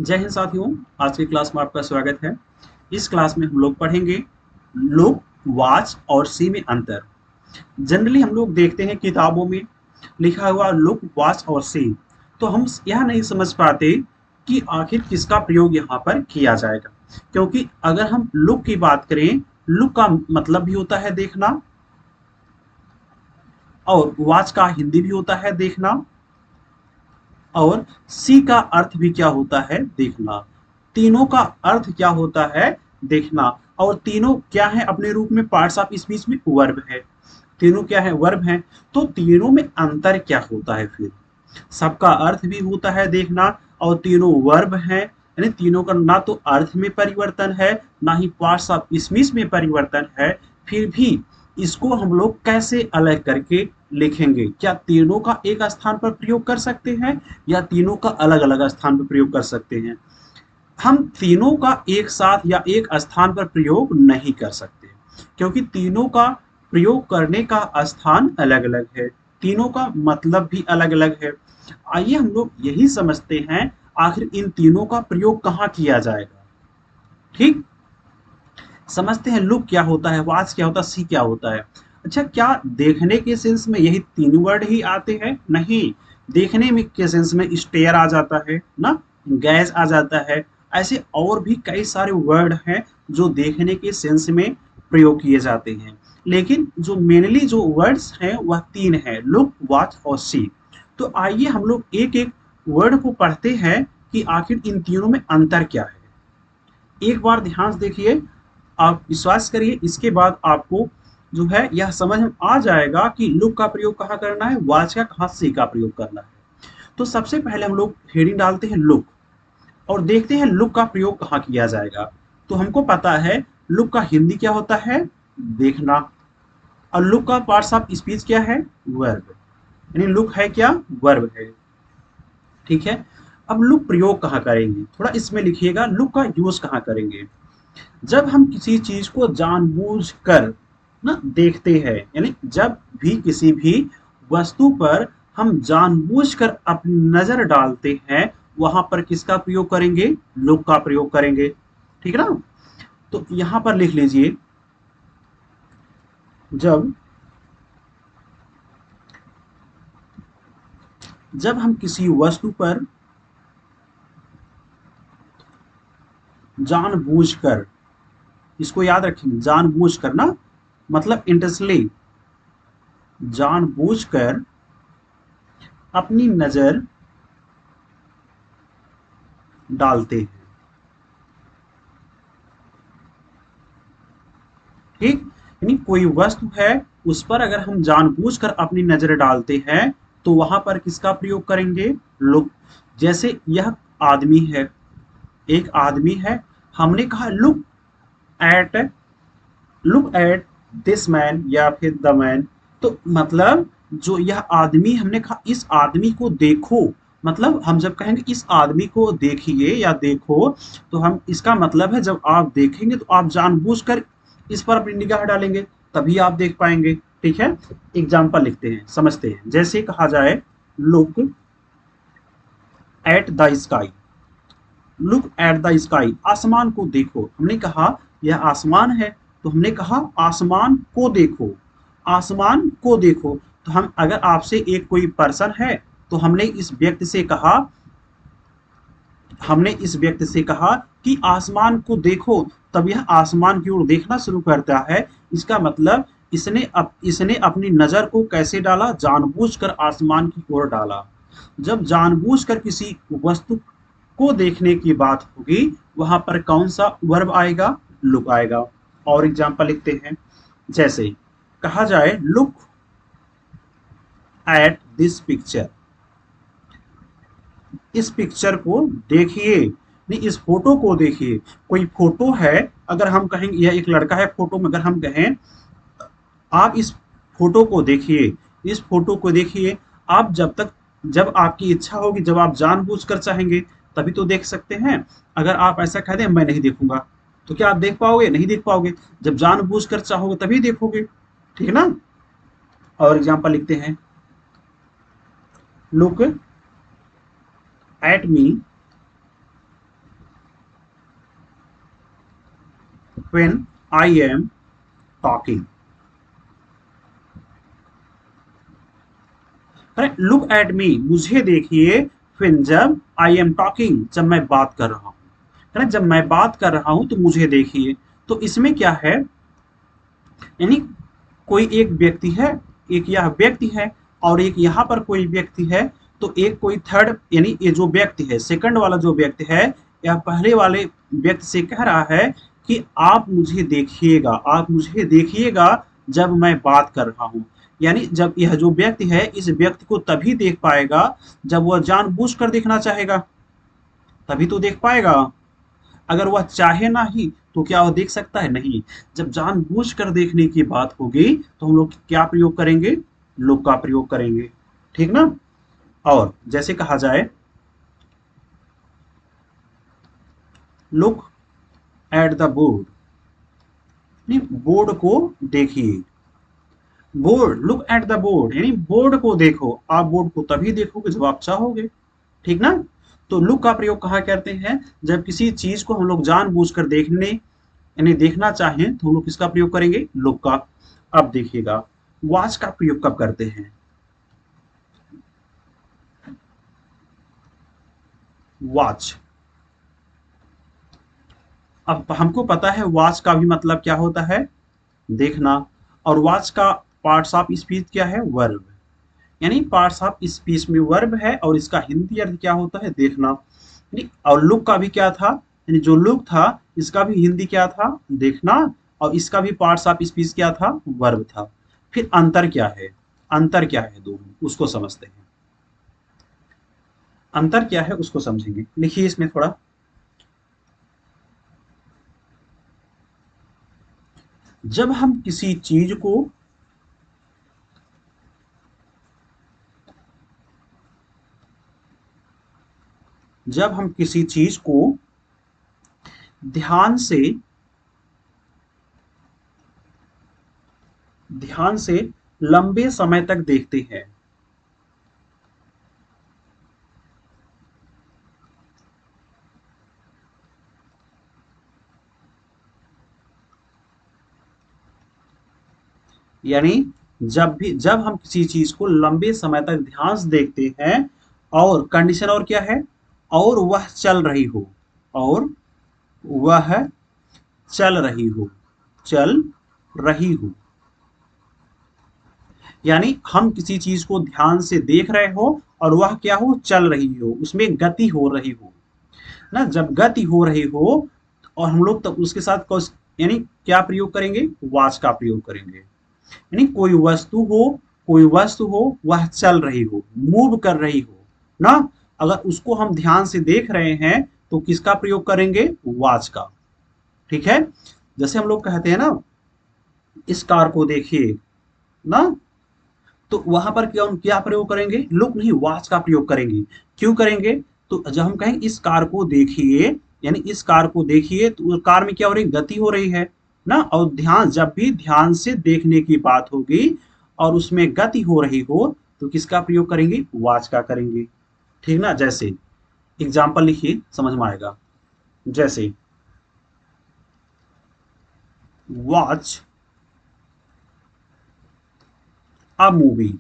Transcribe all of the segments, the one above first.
जय हिंद साथियों। आज की क्लास में आपका स्वागत है। इस क्लास में हम लोग पढ़ेंगे लुक, वॉच और सी में अंतर। जनरली हम लोग देखते हैं किताबों में लिखा हुआ लुक, वॉच और सी, तो हम यह नहीं समझ पाते कि आखिर किसका प्रयोग यहाँ पर किया जाएगा। क्योंकि अगर हम लुक की बात करें, लुक का मतलब भी होता है देखना, और वॉच का हिंदी भी होता है देखना, और सी का अर्थ भी क्या होता है देखना। तीनों का अर्थ क्या होता है देखना। और तीनों क्या है अपने रूप में, पार्ट्स ऑफ स्पीच में वर्ब है। तीनों क्या है, वर्ब है। तो तीनों में अंतर क्या होता है फिर। सबका अर्थ भी होता है देखना, और तीनों वर्ब हैं, यानी तीनों का ना तो अर्थ में परिवर्तन है, ना ही पार्ट्स ऑफ स्पीच में परिवर्तन है। फिर भी इसको हम लोग कैसे अलग करके लिखेंगे? क्या तीनों का एक स्थान पर प्रयोग कर सकते हैं, या तीनों का अलग अलग स्थान पर प्रयोग कर सकते हैं? हम तीनों का एक साथ या एक स्थान पर प्रयोग नहीं कर सकते, क्योंकि तीनों का प्रयोग करने का स्थान अलग अलग है, तीनों का मतलब भी अलग अलग है। आइए हम लोग यही समझते हैं आखिर इन तीनों का प्रयोग कहाँ किया जाएगा। ठीक, समझते हैं। लुक क्या होता है, वॉच क्या होता है, सी क्या होता है। अच्छा, क्या देखने के सेंस में यही तीन वर्ड ही आते हैं? नहीं, देखने में के सेंस में स्टेयर आ जाता है ना, गैज आ जाता है। ऐसे और भी कई सारे वर्ड हैं जो देखने के सेंस में प्रयोग किए जाते हैं, लेकिन जो मेनली जो वर्ड्स हैं वह तीन हैं, लुक, वॉच और सी। तो आइए हम लोग एक एक वर्ड को पढ़ते हैं कि आखिर इन तीनों में अंतर क्या है। एक बार ध्यान से देखिए, आप विश्वास करिए, इसके बाद आपको जो है यह समझ में आ जाएगा कि लुक का प्रयोग कहाँ करना है, वॉच का कहाँ सी का प्रयोग करना है। तो सबसे पहले हम लोग हेडिंग डालते हैं लुक, और देखते हैं लुक का प्रयोग कहाँ किया जाएगा। तो हमको पता है लुक का हिंदी क्या होता है, देखना। और लुक का पार्ट्स ऑफ स्पीच क्या है, वर्ब। यानी लुक है क्या, वर्ब है। ठीक है। अब लुक प्रयोग कहाँ करेंगे, थोड़ा इसमें लिखिएगा, लुक का यूज कहाँ करेंगे। जब हम किसी चीज को जानबूझकर ना देखते हैं, यानी जब भी किसी भी वस्तु पर हम जानबूझकर अपनी नजर डालते हैं, वहां पर किसका प्रयोग करेंगे, लुक का प्रयोग करेंगे। ठीक है ना। तो यहां पर लिख लीजिए, जब जब हम किसी वस्तु पर जानबूझकर, इसको याद रखेंगे, जानबूझकर ना मतलब इंटेंशनली, जानबूझकर अपनी नजर डालते हैं। ठीक, यानी कोई वस्तु है, उस पर अगर हम जानबूझकर अपनी नजर डालते हैं, तो वहां पर किसका प्रयोग करेंगे, लुक। जैसे यह आदमी है, एक आदमी है, हमने कहा at look at this man या फिर द मैन। तो मतलब जो यह आदमी, हमने कहा इस आदमी को देखो, मतलब हम जब कहेंगे इस आदमी को देखिए या देखो, तो हम इसका मतलब है जब आप देखेंगे तो आप जानबूझकर इस पर अपनी निगाह डालेंगे, तभी आप देख पाएंगे। ठीक है। एग्जाम्पल लिखते हैं, समझते हैं। जैसे कहा जाए look at the sky, look at the sky, आसमान को देखो। हमने कहा यह आसमान है, तो हमने कहा आसमान को देखो, आसमान को देखो। तो हम अगर आपसे एक कोई पर्सन है, तो हमने इस व्यक्ति से कहा कि आसमान को देखो, तब यह आसमान की ओर देखना शुरू करता है। इसका मतलब इसने अपनी नजर को कैसे डाला, जानबूझकर आसमान की ओर डाला। जब जानबूझकर किसी वस्तु को देखने की बात होगी, वहां पर कौन सा वर्ब आएगा, लुक आएगा। और एग्जांपल लिखते हैं, जैसे कहा जाए लुक एट दिस पिक्चर, इस पिक्चर को देखिए, नहीं इस फोटो को देखिए। कोई फोटो है, अगर हम कहेंगे यह एक लड़का है फोटो में, अगर हम कहें आप इस फोटो को देखिए, इस फोटो को देखिए, आप जब आपकी इच्छा होगी, जब आप जानबूझकर चाहेंगे, तभी तो देख सकते हैं। अगर आप ऐसा कह दें मैं नहीं देखूंगा, तो क्या आप देख पाओगे, नहीं देख पाओगे। जब जानबूझकर चाहोगे तभी देखोगे। ठीक है ना। और एग्जांपल लिखते हैं, look at me when I am talking. Look at me, मुझे देखिए, व्हेन जब आई एम टॉकिंग, जब मैं बात कर रहा हूं, है ना, जब मैं बात कर रहा हूं तो मुझे देखिए। तो इसमें क्या है, यानी कोई एक व्यक्ति है, एक यह व्यक्ति है और एक यहाँ पर कोई व्यक्ति है, तो एक कोई थर्ड, यानी ये जो व्यक्ति है, सेकंड वाला जो व्यक्ति है, यह पहले वाले व्यक्ति से कह रहा है कि आप मुझे देखिएगा, आप मुझे देखिएगा जब मैं बात कर रहा हूं। यानी जब यह जो व्यक्ति है, इस व्यक्ति को तभी देख पाएगा जब वह जानबूझकर देखना चाहेगा, तभी तो देख पाएगा। अगर वह चाहे ना ही तो क्या वह देख सकता है? नहीं। जब जानबूझकर देखने की बात होगी तो हम लोग क्या प्रयोग करेंगे? लुक का प्रयोग करेंगे, ठीक ना। और जैसे कहा जाए, look at the board, board को देखिए। Board, look at the board, यानी बोर्ड को देखो। आप बोर्ड को तभी देखोगे जब आप चाहोगे, ठीक ना। तो लुक का प्रयोग कहाँ करते हैं? जब किसी चीज को हम लोग जानबूझकर देखने, यानी देखना चाहें, तो हम लोग किसका प्रयोग करेंगे? लुक का। अब देखिएगा, वॉच का प्रयोग कब करते हैं? वॉच, अब हमको पता है वॉच का भी मतलब क्या होता है? देखना। और वॉच का पार्ट्स ऑफ स्पीच क्या है? वर्ब। यानी पार्ट्स ऑफ स्पीच में वर्ब है और इसका हिंदी अर्थ क्या होता है? देखना। यानी और लुक का भी क्या था? यानी जो लुक था, इसका भी हिंदी क्या था? देखना। और इसका भी पार्ट्स ऑफ स्पीच क्या था? वर्ब था। फिर अंतर क्या है? अंतर क्या है दोनों, उसको समझते हैं। अंतर क्या है उसको समझेंगे। लिखिए इसमें थोड़ा, जब हम किसी चीज को, जब हम किसी चीज को ध्यान से, ध्यान से लंबे समय तक देखते हैं, यानी जब हम किसी चीज को लंबे समय तक ध्यान से देखते हैं, और कंडीशन और क्या है? और वह चल रही हो, और वह चल रही हो, चल रही हो। यानी हम किसी चीज को ध्यान से देख रहे हो और वह क्या हो? चल रही हो, उसमें गति हो रही हो ना। जब गति हो रही हो और हम लोग तब उसके साथ यानी क्या प्रयोग करेंगे? वॉच का प्रयोग करेंगे। यानी कोई वस्तु हो, कोई वस्तु हो, वह चल रही हो, मूव कर रही हो ना, अगर उसको हम ध्यान से देख रहे हैं तो किसका प्रयोग करेंगे? वॉच का, ठीक है। जैसे हम लोग कहते हैं ना, इस कार को देखिए ना, तो वहां पर क्या क्या प्रयोग करेंगे? लुक नहीं, वॉच का प्रयोग करेंगे। क्यों करेंगे? तो जब हम कहेंगे इस कार को देखिए, यानी इस कार को देखिए, तो कार में क्या हो रही? गति हो रही है ना। और ध्यान, जब भी ध्यान से देखने की बात होगी और उसमें गति हो रही हो तो किसका प्रयोग करेंगे? वॉच का करेंगे, ठीक ना। जैसे एग्जाम्पल लिखिए, समझ में आएगा। जैसे watch a movie,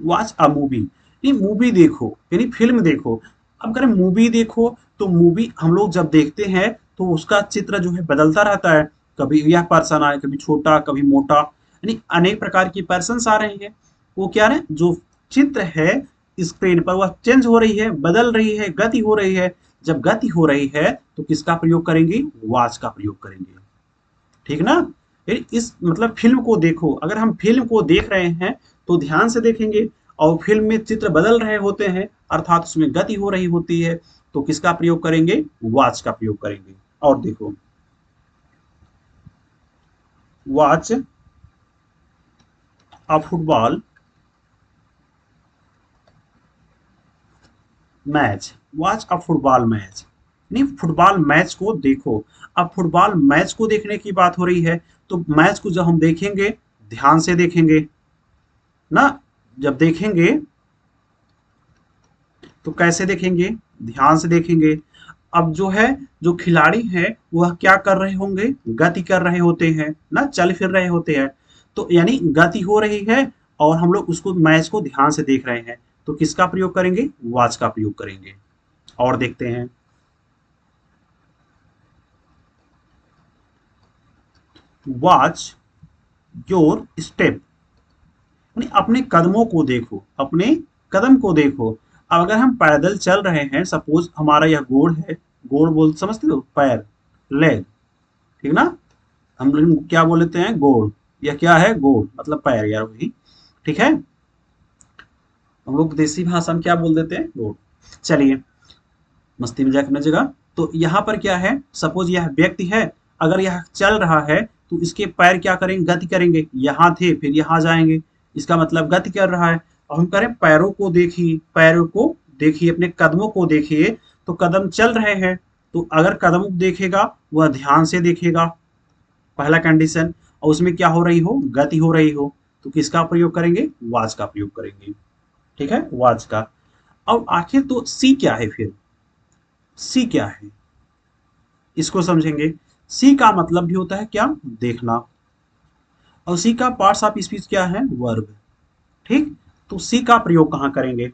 watch a movie, ये मूवी देखो, यानी फिल्म देखो। अब अगर मूवी देखो तो मूवी हम लोग जब देखते हैं तो उसका चित्र जो है बदलता रहता है। कभी यह पर्सन आए, कभी छोटा, कभी मोटा, यानी अनेक प्रकार की पर्सन आ रहे हैं। वो क्या है? जो चित्र है स्क्रीन पर वह चेंज हो रही है, बदल रही है, गति हो रही है। जब गति हो रही है तो किसका प्रयोग करेंगे? वॉच का प्रयोग करेंगे, ठीक ना। फिर इस मतलब फिल्म को देखो, अगर हम फिल्म को देख रहे हैं तो ध्यान से देखेंगे, और फिल्म में चित्र बदल रहे होते हैं, अर्थात उसमें गति हो रही होती है, तो किसका प्रयोग करेंगे? वॉच का प्रयोग करेंगे। और देखो, watch a football match, watch a football match, नहीं, फुटबॉल मैच को देखो। अब फुटबॉल मैच को देखने की बात हो रही है, तो मैच को जब हम देखेंगे, ध्यान से देखेंगे ना। जब देखेंगे तो कैसे देखेंगे? ध्यान से देखेंगे। अब जो है, जो खिलाड़ी है वह क्या कर रहे होंगे, गति कर रहे होते हैं ना, चल फिर रहे होते हैं। तो यानी गति हो रही है और हम लोग उसको मैच को ध्यान से देख रहे हैं, तो किसका प्रयोग करेंगे, वॉच का प्रयोग करेंगे। और देखते हैं, वॉच योर स्टेप, यानी अपने कदमों को देखो, अपने कदम को देखो। अब अगर हम पैदल चल रहे हैं, सपोज हमारा यह गोड़ है, गोड़ बोल समझते हो, पैर, लेग, ठीक ना, हम लोग क्या बोल लेते हैं, गोड़। यह क्या है, गोड़ मतलब पैर यार, वही ठीक है। हम लोग देसी भाषा में क्या बोल देते हैं, गोड़। चलिए, मस्ती मजाक अपने जगह। तो यहाँ पर क्या है, सपोज यह व्यक्ति है, अगर यह चल रहा है तो इसके पैर क्या करेंगे, गति करेंगे, यहाँ थे फिर यहाँ जाएंगे, इसका मतलब गति कर रहा है। अब हम करें पैरों को देखिए, पैरों को देखिए, अपने कदमों को देखिए, तो कदम चल रहे हैं, तो अगर कदम को देखेगा वह ध्यान से देखेगा, पहला कंडीशन, और उसमें क्या हो रही हो, गति हो रही हो, तो किसका प्रयोग करेंगे, वॉच का प्रयोग करेंगे, ठीक है, वॉच का। अब आखिर तो सी क्या है फिर, सी क्या है, इसको समझेंगे। सी का मतलब भी होता है क्या, देखना, और सी का पार्ट्स ऑफ स्पीच क्या है, वर्ब, ठीक। तो सी का प्रयोग कहां करेंगे,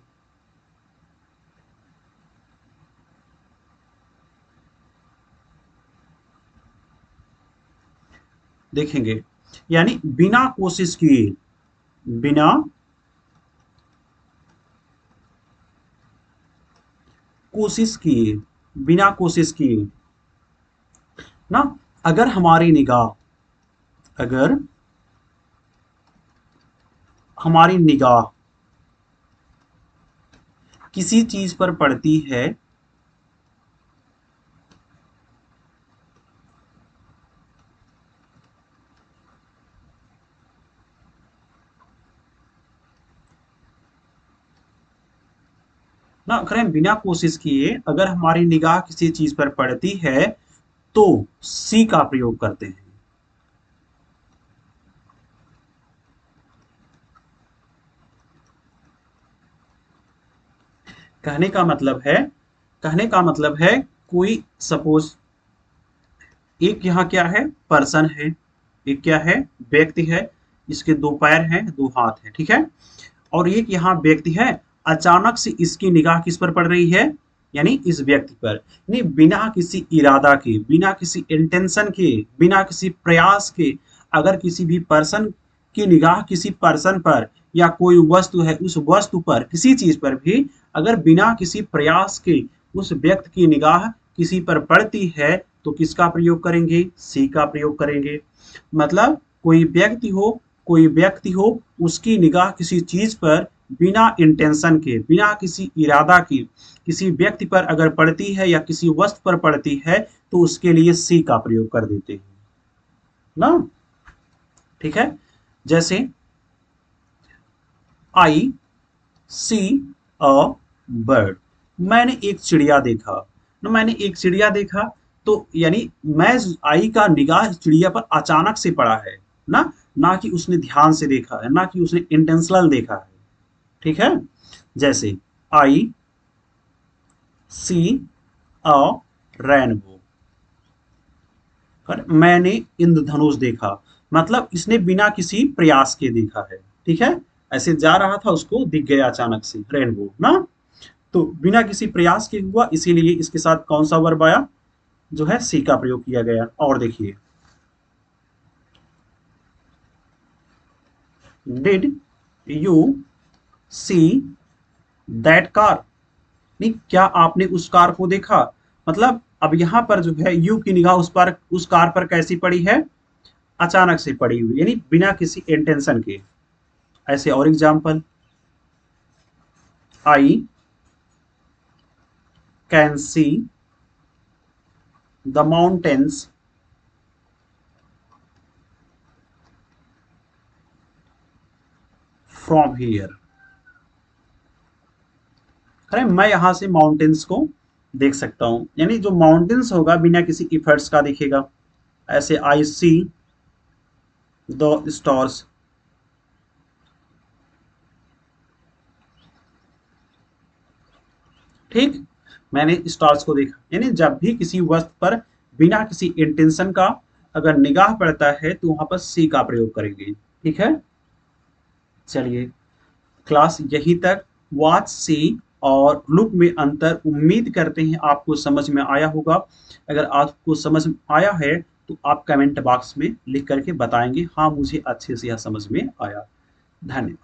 देखेंगे, यानी बिना कोशिश किए, बिना कोशिश किए, बिना कोशिश किए ना, अगर हमारी निगाह, अगर हमारी निगाह किसी चीज पर पड़ती है, ना करें, बिना कोशिश किए अगर हमारी निगाह किसी चीज पर पड़ती है तो सी का प्रयोग करते हैं। कहने का मतलब है, कहने का मतलब है, कोई सपोज एक यहाँ क्या है, पर्सन है, एक क्या है, व्यक्ति है, इसके दो पैर हैं, दो हाथ हैं, ठीक है, और एक यहाँ व्यक्ति है, अचानक से इसकी निगाह किस पर पड़ रही है, यानी इस व्यक्ति पर, यानी बिना किसी इरादा के, बिना किसी इंटेंशन के, बिना किसी प्रयास के, अगर किसी भी पर्सन की निगाह किसी पर्सन पर, या कोई वस्तु है उस वस्तु पर, किसी चीज पर भी अगर बिना किसी प्रयास के उस व्यक्ति की निगाह किसी पर पड़ती है, तो किसका प्रयोग करेंगे, सी का प्रयोग करेंगे। मतलब कोई व्यक्ति हो, कोई व्यक्ति हो, उसकी निगाह किसी चीज पर बिना इंटेंशन के, बिना किसी इरादा के किसी व्यक्ति पर अगर पड़ती है या किसी वस्तु पर पड़ती है, तो उसके लिए सी का प्रयोग कर देते हैं ना, ठीक है। जैसे आई सी अ बर्ड, मैंने एक चिड़िया देखा, ना मैंने एक चिड़िया देखा, तो यानी मैं, आई का निगाह चिड़िया पर अचानक से पड़ा है ना, ना कि उसने ध्यान से देखा है, ना कि उसने इंटेंशनल देखा है, ठीक है। जैसे आई सी अ रेनबो, पर मैंने इंद्रधनुष देखा, मतलब इसने बिना किसी प्रयास के देखा है, ठीक है, ऐसे जा रहा था उसको दिख गया अचानक से रेनबो ना, तो बिना किसी प्रयास के हुआ, इसीलिए इसके साथ कौन सा वर्ब आया, जो है सी का प्रयोग किया गया। और देखिए, did you see that car, नहीं क्या आपने उस कार को देखा, मतलब अब यहां पर जो है यू की निगाह उस पर, उस कार पर कैसी पड़ी है, अचानक से पड़ी हुई, यानी बिना किसी इंटेंशन के। ऐसे और example, I can see the mountains from here, अरे मैं यहां से माउंटेन्स को देख सकता हूं, यानी जो माउंटेन्स होगा बिना किसी इफर्ट्स का दिखेगा। ऐसे आई सी द स्टार्स, ठीक। मैंने स्टार्स को देखा। यानी जब भी किसी वस्तु पर बिना किसी इंटेंशन का अगर निगाह पड़ता है तो वहां पर सी का प्रयोग करेंगे। ठीक है, चलिए क्लास यहीं तक। वॉच सी और लुक में अंतर उम्मीद करते हैं आपको समझ में आया होगा। अगर आपको समझ में आया है तो आप कमेंट बॉक्स में लिख करके बताएंगे हाँ मुझे अच्छे से यह समझ में आया। धन्यवाद।